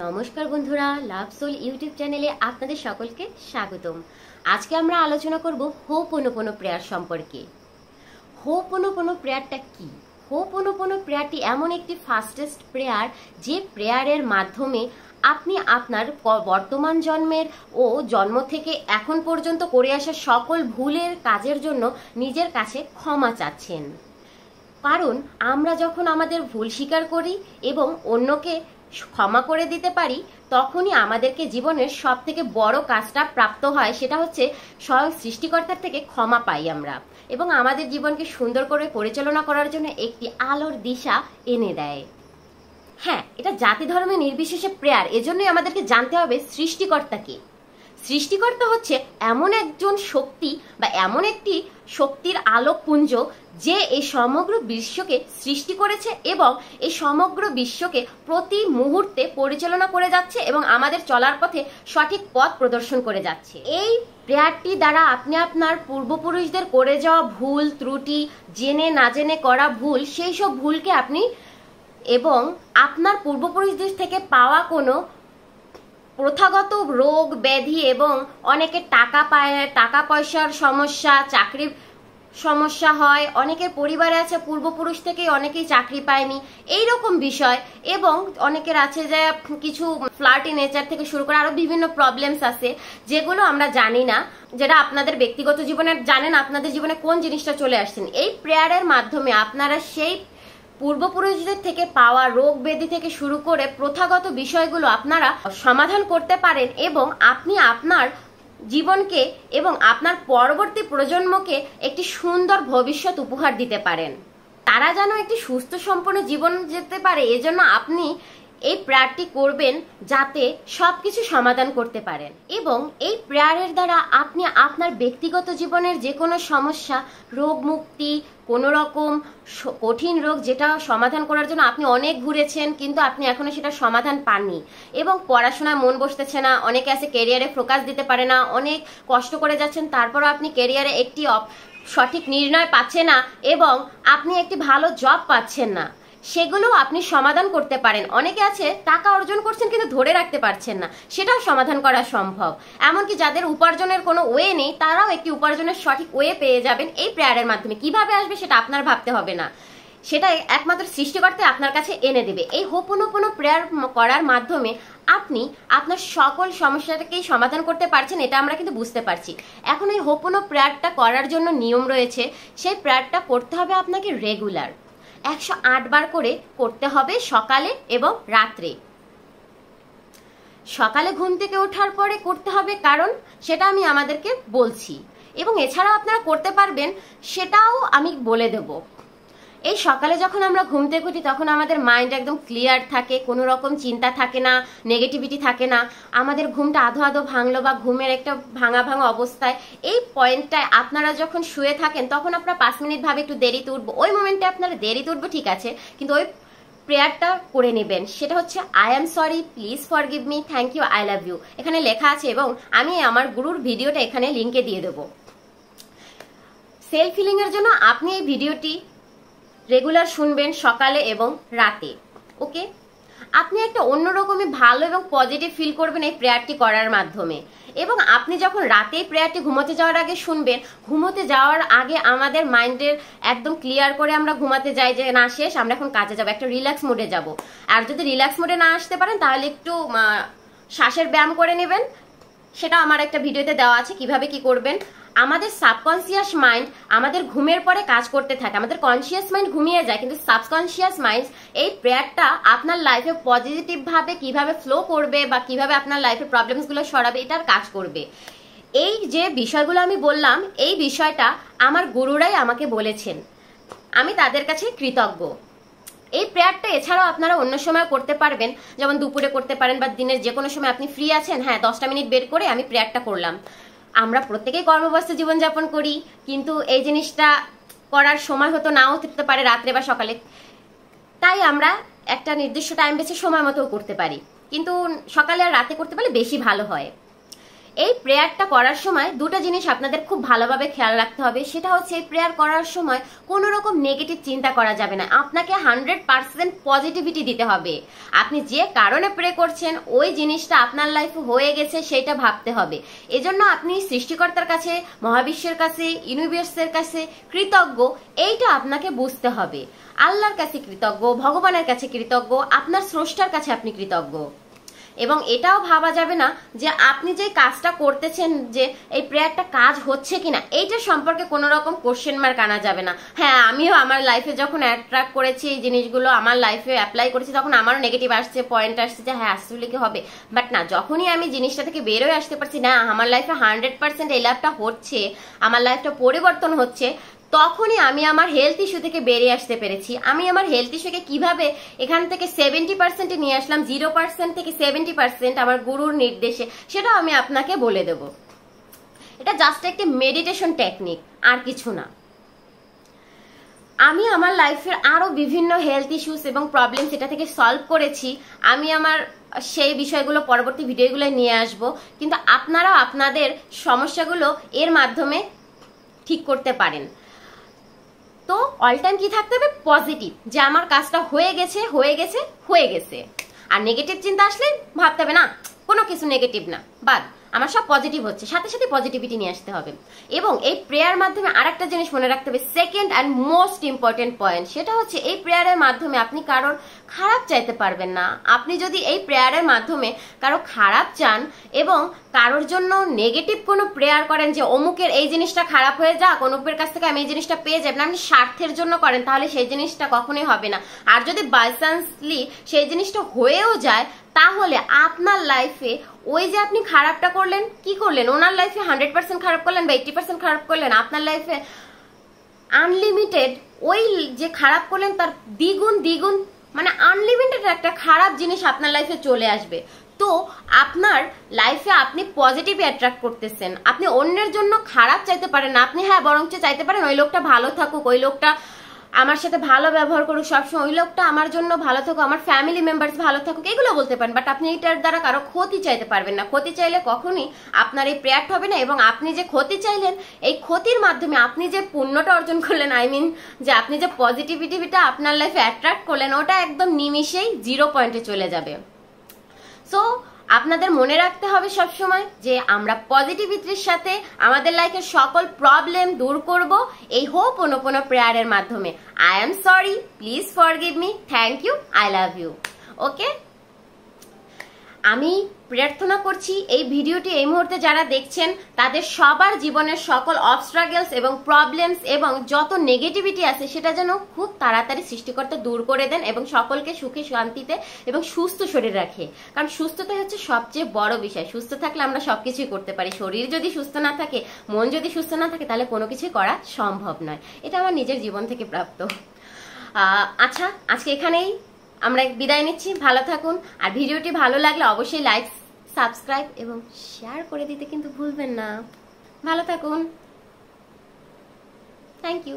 নমস্কার বন্ধুরা, লাভ soul YouTube চ্যানেলে আপনাদের সকলকে স্বাগতম। আজকে আমরা আলোচনা করব হোপোনোপোনো প্রেয়ার সম্পর্কে। হোপোনোপোনো প্রেয়ারটা কি? হোপোনোপোনো প্রেয়ারটি এমন একটি ফাস্টেস্ট প্রেয়ার যে প্রেয়ারের মাধ্যমে আপনি আপনার বর্তমান জন্মের ও জন্ম থেকে এখন পর্যন্ত করে আসা সকল ভুলের কাজের জন্য নিজের কাছে ক্ষমা চাচ্ছেন। কারণ আমরা যখন আমাদের ভুল স্বীকার করি এবং অন্যকে ক্ষমা করে দিতে পারি, তখনই আমাদেরকে জীবনের সব থেকে বড় কাজটা প্রাপ্ত হয়। সেটা হচ্ছে স্বয়ং সৃষ্টিকর্তার থেকে ক্ষমা পাই আমরা, এবং আমাদের জীবনকে সুন্দর করে পরিচালনা করার জন্য একটি আলোর দিশা এনে দেয়। হ্যাঁ, এটা জাতি ধর্মে নির্বিশেষে প্রেয়ার। এজন্যই আমাদেরকে জানতে হবে সৃষ্টিকর্তাকে। সৃষ্টিকর্তা হচ্ছে এমন একজন শক্তি বা এমন একটি শক্তির আলোকপুঞ্জ যে এই সমগ্র বিশ্বকে সৃষ্টি করেছে এবং এই সমগ্র বিশ্বকে প্রতি মুহূর্তে পরিচালনা করে যাচ্ছে এবং আমাদের চলার পথে সঠিক পথ প্রদর্শন করে যাচ্ছে। এই প্রেয়ারটি দ্বারা আপনি আপনার পূর্বপুরুষদের করে যাওয়া ভুল ত্রুটি, জেনে না জেনে করা ভুল, সেই সব ভুলকে আপনি এবং আপনার পূর্বপুরুষদের থেকে পাওয়া কোনো প্রথাগত রোগ ব্যাধি এবং অনেকের টাকা পয়সার সমস্যা, চাকরির সমস্যা হয়, অনেকের পরিবারে আছে পূর্বপুরুষ থেকে অনেকেই চাকরি পায়নি, এই রকম বিষয়, এবং অনেকের আছে যে কিছু ফ্লার্টি নেচার থেকে শুরু করে আরো বিভিন্ন প্রবলেমস আছে যেগুলো আমরা জানি না, যেটা আপনাদের ব্যক্তিগত জীবনে জানেন আপনাদের জীবনে কোন জিনিসটা চলে আসছেন। এই প্রেয়ারের মাধ্যমে আপনারা সেই পূর্বপুরুষদের থেকে পাওয়া রোগ ব্যাধি থেকে শুরু করে প্রথাগত বিষয়গুলো আপনারা সমাধান করতে পারেন এবং আপনি আপনার জীবনকে এবং আপনার পরবর্তী প্রজন্মকে একটি সুন্দর ভবিষ্যৎ উপহার দিতে পারেন। তারা যেন একটি সুস্থ সম্পন্ন জীবন যেতে পারে, এজন্য আপনি এই প্রেয়ারটি করবেন যাতে সবকিছু সমাধান করতে পারেন। এবং এই প্রেয়ারের দ্বারা আপনি আপনার ব্যক্তিগত জীবনের যে কোনো সমস্যা, রোগ মুক্তি, কোনো রকম কঠিন রোগ যেটা সমাধান করার জন্য আপনি অনেক ঘুরেছেন কিন্তু আপনি এখনো সেটা সমাধান পাননি, এবং পড়াশোনায় মন বসতেছে না, অনেকে আছে ক্যারিয়ারে ফোকাস দিতে পারে না, অনেক কষ্ট করে যাচ্ছেন তারপরও আপনি ক্যারিয়ারে একটি সঠিক নির্ণয় পাচ্ছেন না এবং আপনি একটি ভালো জব পাচ্ছেন না, সেগুলো আপনি সমাধান করতে পারেন। অনেকে আছে টাকা অর্জন করছেন কিন্তু ধরে রাখতে পারছেন না, সেটাও সমাধান করা সম্ভব। এমনকি যাদের উপার্জনের কোনো ওয়ে নেই, তারাও একটি উপার্জনের সঠিক ওয়ে পেয়ে যাবেন এই প্রেয়ারের মাধ্যমে। কিভাবে আসবে সেটা আপনার ভাবতে হবে না, সেটা একমাত্র সৃষ্টিকর্তা আপনার কাছে এনে দেবে। এই হোপোনোপোনো প্রেয়ার করার মাধ্যমে আপনি আপনার সকল সমস্যাটাকেই সমাধান করতে পারছেন, এটা আমরা কিন্তু বুঝতে পারছি। এখন এই হোপোনো প্রেয়ারটা করার জন্য নিয়ম রয়েছে। সেই প্রেয়ারটা করতে হবে আপনাকে রেগুলার 108 বার করে করতে হবে, সকালে এবং রাত্রে। সকালে ঘুম থেকে ওঠার পরে করতে হবে, কারণ সেটা আমি আমাদেরকে বলছি, এবং এছাড়াও আপনারা করতে পারবেন, সেটাও আমি বলে দেব। এই সকালে যখন আমরা ঘুম থেকে উঠি তখন আমাদের মাইন্ড একদম ক্লিয়ার থাকে, কোনো রকম চিন্তা থাকে না, নেগেটিভিটি থাকে না। আমাদের ঘুমটা আধো আধো ভাঙলো বা ঘুমের একটা ভাঙা ভাঙা অবস্থায়, এই পয়েন্টটায় আপনারা যখন শুয়ে থাকেন তখন আপনারা 5 মিনিট ভাবে একটু দেরিতে উঠবো, ওই মোমেন্টে আপনারা দেরিতে উঠবো ঠিক আছে, কিন্তু ওই প্রেয়ারটা করে নেবেন। সেটা হচ্ছে I am sorry, please forgive me, thank you, I love you, এখানে লেখা আছে, এবং আমি আমার গুরুর ভিডিওটা এখানে লিঙ্কে দিয়ে দেবো। সেলফ হিলিং এর জন্য আপনি এই ভিডিওটি রেগুলার শুনবেন সকালে এবং রাতে। ওকে, আপনি একটা অন্যরকমই ভালো এবং পজিটিভ ফিল করবেন এই প্রেয়ারটি করার মাধ্যমে। এবং আপনি যখন রাতে প্রেয়ারটি ঘুমোতে যাওয়ার আগে শুনবেন, ঘুমোতে যাওয়ার আগে আমাদের মাইন্ডের একদম ক্লিয়ার করে আমরা ঘুমাতে যাই যে না শেষ, আমরা এখন কাজে যাবো, একটা রিল্যাক্স মোডে যাব। আর যদি রিল্যাক্স মোডে না আসতে পারেন তাহলে একটু শ্বাসের ব্যায়াম করে নেবেন, সেটা আমার একটা ভিডিওতে দেওয়া আছে কিভাবে কি করবেন। আমাদের সাবকনসিয়াস মাইন্ড আমাদের ঘুমের পরে কাজ করতে থাকে, আমাদের কনসিয়াস মাইন্ড ঘুমিয়ে যায়, কিন্তু সাবকনসিয়াস মাইন্ড এই প্রেয়ারটা আপনার লাইফে পজিটিভ ভাবে কিভাবে ফ্লো করবে বা কিভাবে আপনার লাইফে প্রবলেমসগুলো সরাবে এটার কাজ করবে। এই যে বিষয়গুলো আমি বললাম, এই বিষয়টা আমার গুরুরাই আমাকে বলেছেন, আমি তাদের কাছে কৃতজ্ঞ। এই প্রেয়ারটা এছাড়াও আপনারা অন্য সময় করতে পারবেন, যেমন দুপুরে করতে পারেন বা দিনের যে কোনো সময় আপনি ফ্রি আছেন, হ্যাঁ 10টা মিনিট বের করে আমি প্রেয়ারটা করলাম। আমরা প্রত্যেকেই কর্মব্যস্ত জীবনযাপন করি, কিন্তু এই জিনিসটা করার সময় হতো নাও থাকতে পারে রাত্রে বা সকালে, তাই আমরা একটা নির্দিষ্ট টাইম বেছে সময় মতো করতে পারি, কিন্তু সকালে আর রাতে করতে পারলে বেশি ভালো হয়। এই প্রেয়ারটা করার সময় দুটো জিনিস আপনাদের খুব ভালোভাবে খেয়াল রাখতে হবে। সেটা হচ্ছে এই প্রেয়ার করার সময় কোনো রকম নেগেটিভ চিন্তা করা যাবে না। আপনাকে 100% পজিটিভিটি দিতে হবে। আপনি যে কারণে প্রে করছেন ওই জিনিসটা আপনার লাইফে হয়ে গেছে সেটা ভাবতে হবে। এজন্য আপনি সৃষ্টিকর্তার কাছে, মহাবিশ্বের কাছে, ইউনিভার্সের কাছে কৃতজ্ঞ, এইটা আপনাকে বুঝতে হবে। আল্লাহর কাছে কৃতজ্ঞ, ভগবানের কাছে কৃতজ্ঞ, আপনার স্রষ্টার কাছে আপনি কৃতজ্ঞ। এবং এটাও ভাবা যাবে না যে আপনি যে কাজটা করতেছেন, যে এই প্রেয়ারটা কাজ হচ্ছে কিনা, এইটা সম্পর্কে কোনো রকম কোশ্চেন মার্ক আনা যাবে না। হ্যাঁ, আমিও আমার লাইফে যখন অ্যাট্রাক্ট করেছি এই জিনিসগুলো, আমার লাইফে অ্যাপ্লাই করেছি, তখন আমারও নেগেটিভ আসছে, পয়েন্ট আসছে যে হ্যাঁ আসলে কি হবে। বাট না, যখনই আমি জিনিসটা থেকে বেরোয় আসতে পারছি, না আমার লাইফে 100% এই লাইফটা হচ্ছে, আমার লাইফটা পরিবর্তন হচ্ছে, তখনই আমি আমার হেলথ ইস্যু থেকে বেরিয়ে আসতে পেরেছি। আমি আমার হেলথ ইস্যুকে কিভাবে এখান থেকে 70% নিয়ে আসলাম, 0% থেকে 70% আমার গুরুর নির্দেশে, সেটা আমি আপনাকে বলে দেব। এটা জাস্ট একটি মেডিটেশন টেকনিক, আর কিছু না। আমি আমার লাইফের আরো বিভিন্ন হেলথ ইস্যুস এবং প্রবলেম সেটা থেকে সলভ করেছি। আমি আমার সেই বিষয়গুলো পরবর্তী ভিডিওগুলো নিয়ে আসব, কিন্তু আপনারাও আপনাদের সমস্যাগুলো এর মাধ্যমে ঠিক করতে পারেন। তো অল টাইম কি থাকতে হবে? পজিটিভ, যে আমার কাজটা হয়ে গেছে হয়ে গেছে হয়ে গেছে। আর নেগেটিভ চিন্তা আসলে ভাবতে হবে না কোনো কিছু নেগেটিভ না, বাদ, আমার সব পজিটিভ হচ্ছে, সাথে সাথে পজিটিভিটি নিয়ে আসতে হবে। এবং এই প্রেয়ার মাধ্যমে আরেকটা জিনিস মনে রাখতে হবে, second and most important point, সেটা হচ্ছে এই প্রেয়ারের মাধ্যমে আপনি কারোর খারাপ চাইতে পারবেন না। আপনি যদি এই প্রেয়ারের মাধ্যমে কারো খারাপ চান এবং কারোর জন্য নেগেটিভ কোনো প্রেয়ার করেন যে অমুকের এই জিনিসটা খারাপ হয়ে যাক, অমুকের কাছ থেকে আমি এই জিনিসটা পেয়ে যাবেন, আপনি স্বার্থের জন্য করেন, তাহলে সেই জিনিসটা কখনোই হবে না। আর যদি বাই চান্সলি সেই জিনিসটা হয়েও যায়, তাহলে আপনার লাইফে ওই যে আপনি খারাপটা করলেন, কি করলেন, ওনার লাইফে 100% খারাপ করলেন বা 80% খারাপ করলেন, আপনার লাইফে আনলিমিটেড ওই যে খারাপ করলেন তার দ্বিগুণ দ্বিগুণ, মানে আনলিমিটেড একটা খারাপ জিনিস আপনার লাইফে চলে আসবে। তো আপনার লাইফে আপনি পজিটিভ অ্যাট্রাক্ট করতেছেন, আপনি অন্যের জন্য খারাপ চাইতে পারেন না। আপনি হ্যাঁ বরঞ্চ চাইতে পারেন ওই লোকটা ভালো থাকুক, ওই লোকটা আমার সাথে ভালো ব্যবহার করুক সবসময়, ওই লোকটা আমার জন্য ভালো থাকুক, আমার ফ্যামিলি মেম্বার্স ভালো থাকুক, এগুলো বলতে পারেন। বাট আপনি এটার দ্বারা কারো ক্ষতি চাইতে পারবেন না। ক্ষতি চাইলে কখনই আপনার এই প্রেয়ারটা হবে না। এবং আপনি যে ক্ষতি চাইলেন, এই ক্ষতির মাধ্যমে আপনি যে পুণ্যটা অর্জন করলেন, আই মিন যে আপনি যে পজিটিভিটিটা আপনার লাইফে অ্যাট্রাক্ট করলেন, ওটা একদম নিমিষেই 0 পয়েন্টে চলে যাবে। সো আপনাদের মনে রাখতে হবে সবসময় যে আমরা পজিটিভিটির সাথে আমাদের লাইফের সকল প্রবলেম দূর করব এই হোপোনোপোনো প্রেয়ারের মাধ্যমে। I am sorry, please forgive me, thank you, I love you. Okay, আমি প্রার্থনা করছি এই ভিডিওটি এই মুহূর্তে যারা দেখছেন তাদের সবার জীবনের সকল অবস্ট্রাগলস এবং প্রবলেমস এবং যত নেগেটিভিটি আছে সেটা যেন খুব তাড়াতাড়ি সৃষ্টিকর্তা দূর করে দেন এবং সকলকে সুখে শান্তিতে এবং সুস্থ শরীর রাখে। কারণ সুস্থতা হচ্ছে সবচেয়ে বড় বিষয়। সুস্থ থাকলে আমরা সবকিছুই করতে পারি। শরীর যদি সুস্থ না থাকে, মন যদি সুস্থ না থাকে, তাহলে কোনো কিছুই করা সম্ভব নয়। এটা আমার নিজের জীবন থেকে প্রাপ্ত। আচ্ছা, আজকে এখানেই আমরা বিদায় নিচ্ছি। ভালো থাকুন। আর ভিডিওটি ভালো লাগলে অবশ্যই লাইক, সাবস্ক্রাইব এবং শেয়ার করে দিতে কিন্তু ভুলবেন না। ভালো থাকুন। Thank you.